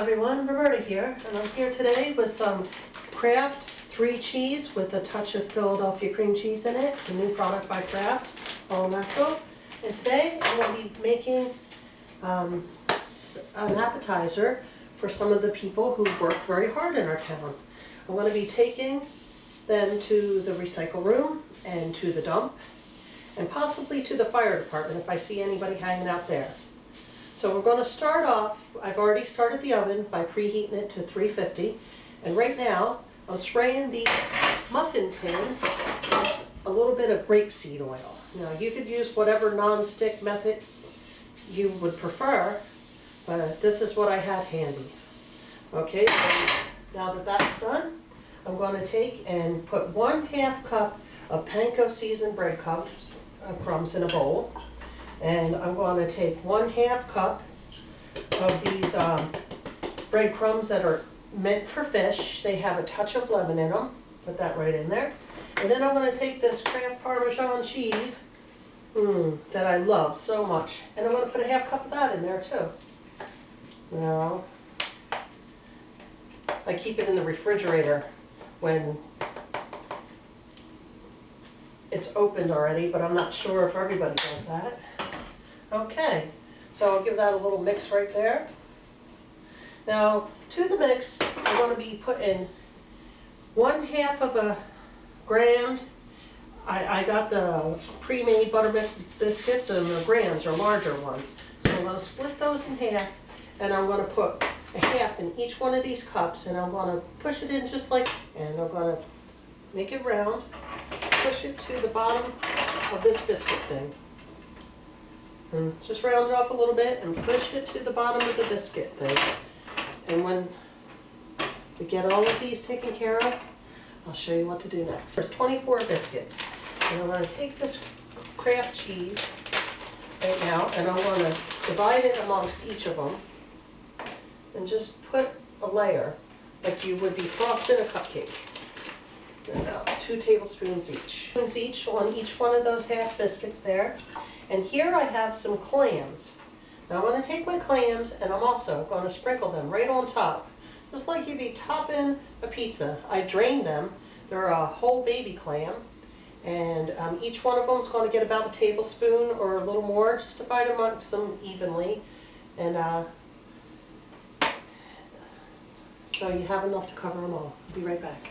everyone, Roberta here, and I'm here today with some Kraft 3 cheese with a touch of Philadelphia cream cheese in it. It's a new product by Kraft, all natural. And today I'm going to be making an appetizer for some of the people who work very hard in our town. I'm going to be taking them to the recycle room and to the dump and possibly to the fire department if I see anybody hanging out there. So we're going to start off, I've already started the oven by preheating it to 350, and right now I'm spraying these muffin tins with a little bit of grapeseed oil. Now you could use whatever non-stick method you would prefer, but this is what I had handy. Okay, so now that that's done, I'm going to take and put 1/2 cup of panko seasoned breadcrumbs in a bowl. And I'm going to take 1/2 cup of these breadcrumbs that are meant for fish. They have a touch of lemon in them. Put that right in there. And then I'm going to take this Kraft Parmesan cheese that I love so much. And I'm going to put 1/2 cup of that in there too. Now, I keep it in the refrigerator when it's opened already, but I'm not sure if everybody does that. Okay, so I'll give that a little mix right there. Now, to the mix, I'm going to be putting 1/2 of a gram. I got the pre-made buttermilk biscuits, and the grams are larger ones. So I'm going to split those in half, and I'm going to put 1/2 in each one of these cups, and I'm going to push it in just like, and I'm going to make it round, push it to the bottom of this biscuit thing. And just round it up a little bit and push it to the bottom of the biscuit thing. And when we get all of these taken care of, I'll show you what to do next. There's 24 biscuits. And I'm going to take this Kraft cheese right now, and I'm going to divide it amongst each of them and just put a layer like you would be frosting a cupcake. And about 2 tablespoons each on each one of those half biscuits there. And here I have some clams. Now I'm going to take my clams and I'm also going to sprinkle them right on top, just like you'd be topping a pizza. I drained them. They're a whole baby clam, and each one of them is going to get about a tablespoon or a little more, just divide amongst them evenly. And so you have enough to cover them all. I'll be right back.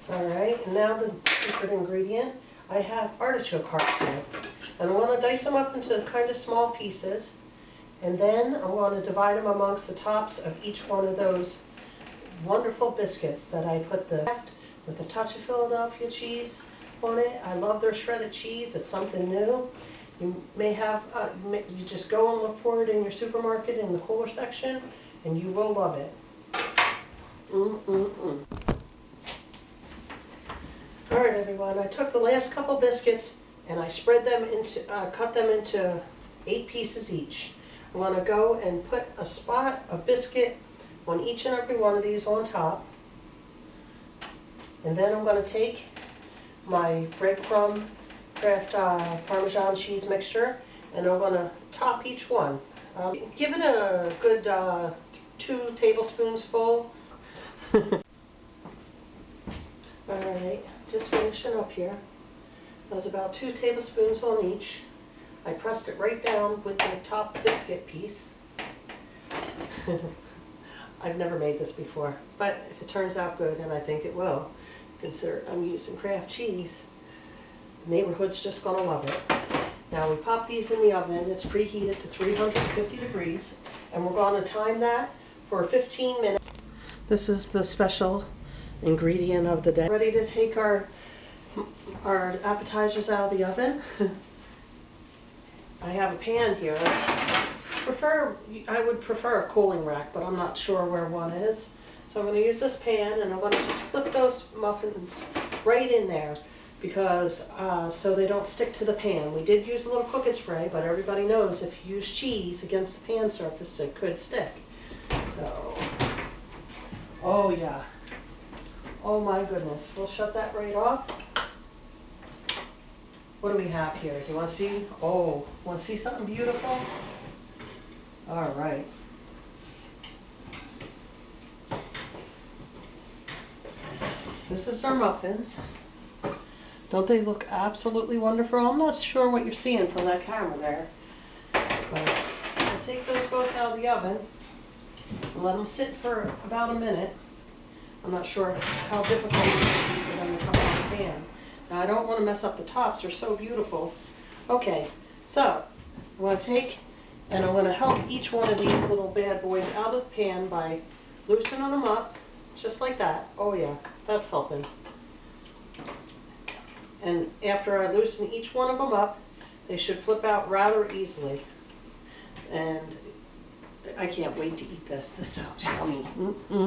Alright, and now the secret ingredient. I have artichoke hearts here. And I'm going to dice them up into kind of small pieces. And then I'm going to divide them amongst the tops of each one of those wonderful biscuits that I put with a touch of Philadelphia cheese on it. I love their shredded cheese. It's something new. You may have, you just go and look for it in your supermarket in the cooler section, and you will love it. Alright everyone, I took the last couple biscuits and I spread them into, cut them into 8 pieces each. I'm going to go and put a spot of biscuit on each and every one of these on top. And then I'm going to take my breadcrumb Kraft Parmesan cheese mixture and I'm going to top each one. Give it a good 2 tablespoons full. Alright, just finishing up here. That was about 2 tablespoons on each. I pressed it right down with the top biscuit piece. I've never made this before, but if it turns out good, and I think it will, consider I'm using Kraft cheese, the neighborhood's just going to love it. Now we pop these in the oven. It's preheated to 350 degrees, and we're going to time that for 15 minutes. This is the special ingredient of the day. Ready to take our appetizers out of the oven. I have a pan here. I would prefer a cooling rack, but I'm not sure where one is. So I'm going to use this pan and I'm going to just flip those muffins right in there because so they don't stick to the pan. We did use a little cooking spray, but everybody knows if you use cheese against the pan surface, it could stick. So, oh yeah. Oh my goodness. We'll shut that right off. What do we have here? Do you want to see? Oh, want to see something beautiful? All right. This is our muffins. Don't they look absolutely wonderful? I'm not sure what you're seeing from that camera there. But I'll take those both out of the oven and let them sit for about a minute. I'm not sure how difficult it is for them to come out of the pan. Now I don't want to mess up the tops, they're so beautiful. Okay, so I'm going to take and I'm going to help each one of these little bad boys out of the pan by loosening them up, just like that. Oh yeah, that's helping. And after I loosen each one of them up, they should flip out rather easily. And I can't wait to eat this. This sounds yummy.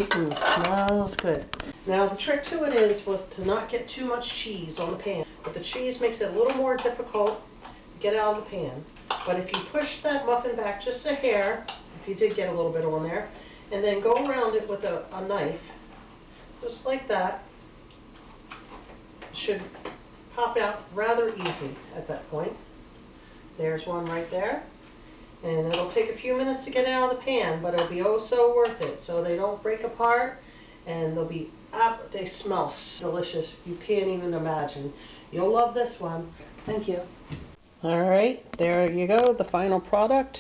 Smells good. Now the trick to it was to not get too much cheese on the pan. But the cheese makes it a little more difficult to get out of the pan. But if you push that muffin back just a hair, if you did get a little bit on there, and then go around it with a knife, just like that, it should pop out rather easy at that point. There's one right there. And it'll take a few minutes to get it out of the pan, but it'll be oh so worth it, so they don't break apart, and they smell delicious. You can't even imagine. You'll love this one. Thank you. Alright, there you go, the final product.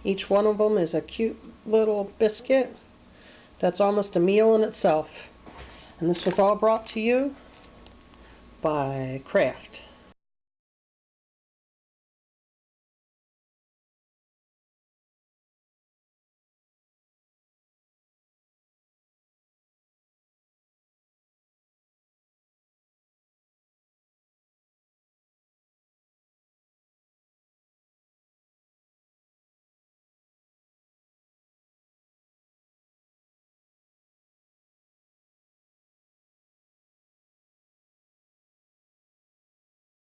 Each one of them is a cute little biscuit that's almost a meal in itself. And this was all brought to you by Kraft.